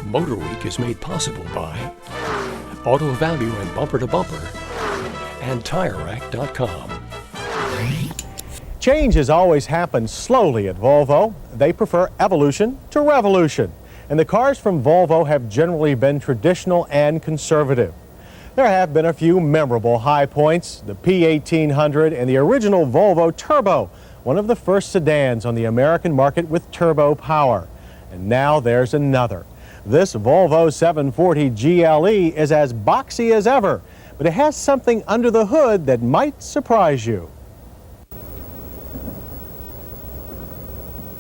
MotorWeek is made possible by Auto Value and Bumper to Bumper and TireRack.com. Change has always happened slowly at Volvo. They prefer evolution to revolution. And the cars from Volvo have generally been traditional and conservative. There have been a few memorable high points: the P1800 and the original Volvo Turbo, one of the first sedans on the American market with turbo power. And now there's another. This Volvo 740 GLE is as boxy as ever, but it has something under the hood that might surprise you.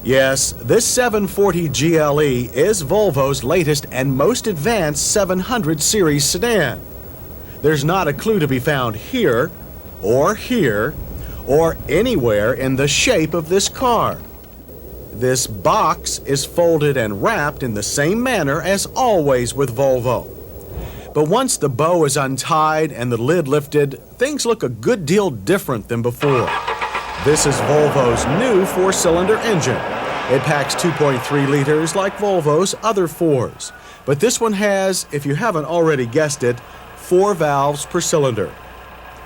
Yes, this 740 GLE is Volvo's latest and most advanced 700 series sedan. There's not a clue to be found here, or anywhere in the shape of this car. This box is folded and wrapped in the same manner as always with Volvo. But once the bow is untied and the lid lifted, things look a good deal different than before. This is Volvo's new four-cylinder engine. It packs 2.3 liters like Volvo's other fours. But this one has, if you haven't already guessed it, 4 valves per cylinder.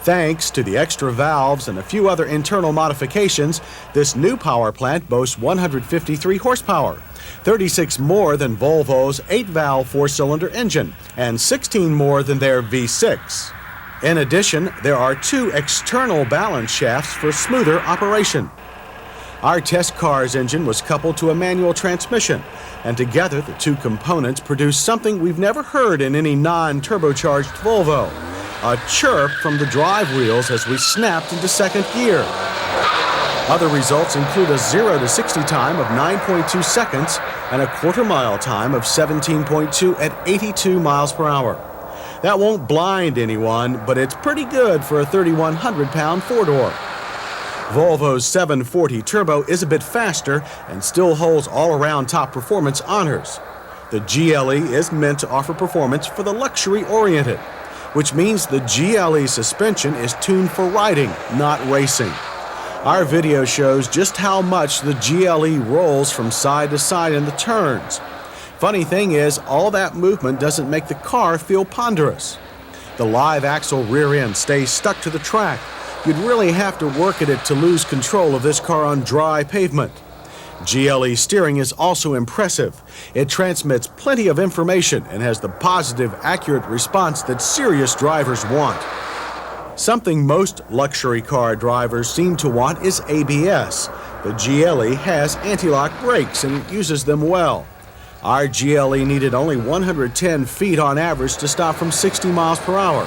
Thanks to the extra valves and a few other internal modifications, this new power plant boasts 153 horsepower, 36 more than Volvo's 8-valve four-cylinder engine, and 16 more than their V6. In addition, there are 2 external balance shafts for smoother operation. Our test car's engine was coupled to a manual transmission, and together the 2 components produce something we've never heard in any non-turbocharged Volvo: a chirp from the drive wheels as we snapped into second gear. Other results include a 0 to 60 time of 9.2 seconds and a quarter-mile time of 17.2 at 82 miles per hour. That won't blind anyone, but it's pretty good for a 3,100-pound four-door. Volvo's 740 Turbo is a bit faster and still holds all-around top performance honors. The GLE is meant to offer performance for the luxury-oriented, which means the GLE suspension is tuned for riding, not racing. Our video shows just how much the GLE rolls from side to side in the turns. Funny thing is, all that movement doesn't make the car feel ponderous. The live axle rear end stays stuck to the track. You'd really have to work at it to lose control of this car on dry pavement. GLE steering is also impressive. It transmits plenty of information and has the positive, accurate response that serious drivers want. Something most luxury car drivers seem to want is ABS. The GLE has anti-lock brakes and uses them well. Our GLE needed only 110 feet on average to stop from 60 miles per hour.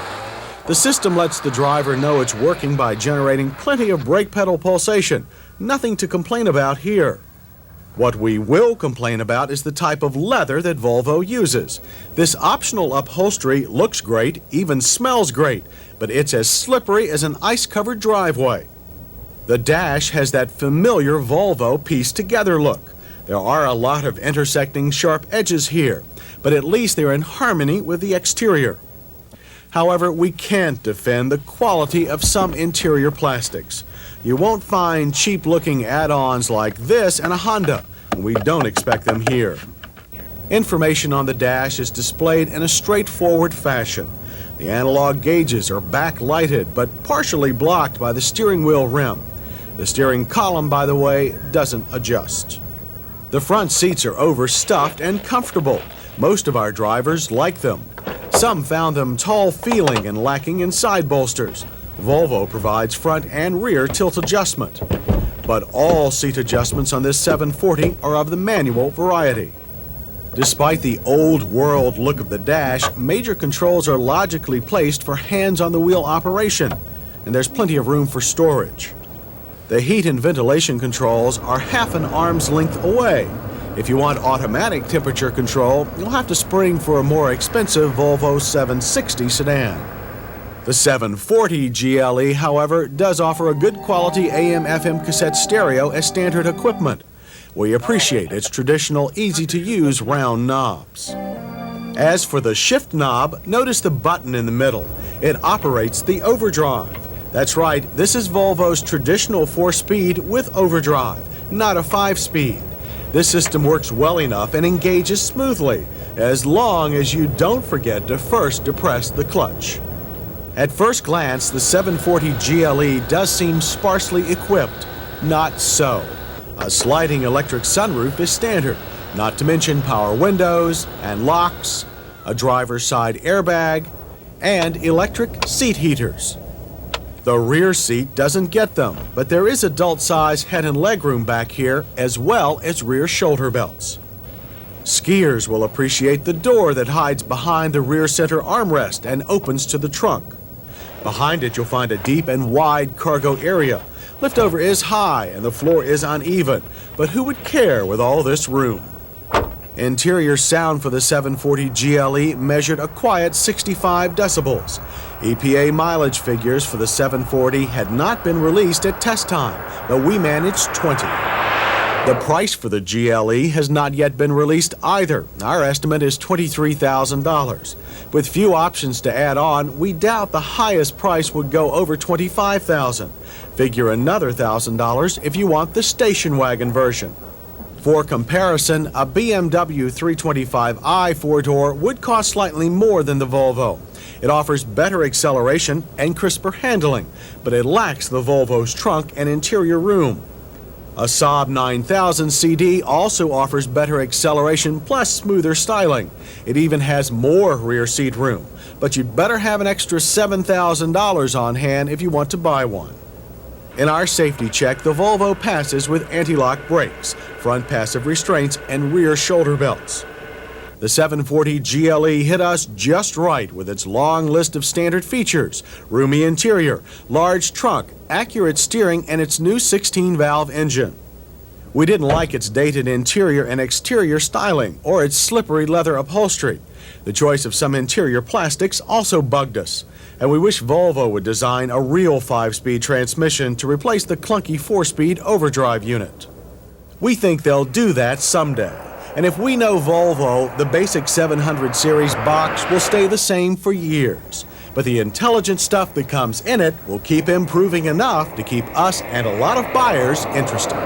The system lets the driver know it's working by generating plenty of brake pedal pulsation. Nothing to complain about here. What we will complain about is the type of leather that Volvo uses. This optional upholstery looks great, even smells great, but it's as slippery as an ice-covered driveway. The dash has that familiar Volvo pieced-together look. There are a lot of intersecting sharp edges here, but at least they're in harmony with the exterior. However, we can't defend the quality of some interior plastics. You won't find cheap-looking add-ons like this in a Honda, and we don't expect them here. Information on the dash is displayed in a straightforward fashion. The analog gauges are backlighted, but partially blocked by the steering wheel rim. The steering column, by the way, doesn't adjust. The front seats are overstuffed and comfortable. Most of our drivers like them. Some found them tall-feeling and lacking in side bolsters. Volvo provides front and rear tilt adjustment. But all seat adjustments on this 740 are of the manual variety. Despite the old-world look of the dash, major controls are logically placed for hands-on-the-wheel operation, and there's plenty of room for storage. The heat and ventilation controls are half an arm's length away. If you want automatic temperature control, you'll have to spring for a more expensive Volvo 760 sedan. The 740 GLE, however, does offer a good quality AM/FM cassette stereo as standard equipment. We appreciate its traditional, easy-to-use round knobs. As for the shift knob, notice the button in the middle. It operates the overdrive. That's right, this is Volvo's traditional 4-speed with overdrive, not a 5-speed. This system works well enough and engages smoothly, as long as you don't forget to first depress the clutch. At first glance, the 740 GLE does seem sparsely equipped. Not so. A sliding electric sunroof is standard, not to mention power windows and locks, a driver's side airbag, and electric seat heaters. The rear seat doesn't get them, but there is adult-size head and legroom back here, as well as rear shoulder belts. Skiers will appreciate the door that hides behind the rear center armrest and opens to the trunk. Behind it, you'll find a deep and wide cargo area. Liftover is high and the floor is uneven, but who would care with all this room? Interior sound for the 740 GLE measured a quiet 65 decibels. EPA mileage figures for the 740 had not been released at test time, but we managed 20. The price for the GLE has not yet been released either. Our estimate is $23,000. With few options to add on, we doubt the highest price would go over $25,000. Figure another $1,000 if you want the station wagon version. For comparison, a BMW 325i four-door would cost slightly more than the Volvo. It offers better acceleration and crisper handling, but it lacks the Volvo's trunk and interior room. A Saab 9000 CD also offers better acceleration plus smoother styling. It even has more rear seat room, but you'd better have an extra $7,000 on hand if you want to buy one. In our safety check, the Volvo passes with anti-lock brakes, front passive restraints, and rear shoulder belts. The 740 GLE hit us just right with its long list of standard features: roomy interior, large trunk, accurate steering, and its new 16-valve engine. We didn't like its dated interior and exterior styling or its slippery leather upholstery. The choice of some interior plastics also bugged us, and we wish Volvo would design a real 5-speed transmission to replace the clunky 4-speed overdrive unit. We think they'll do that someday. And if we know Volvo, the basic 700 series box will stay the same for years. But the intelligent stuff that comes in it will keep improving enough to keep us and a lot of buyers interested.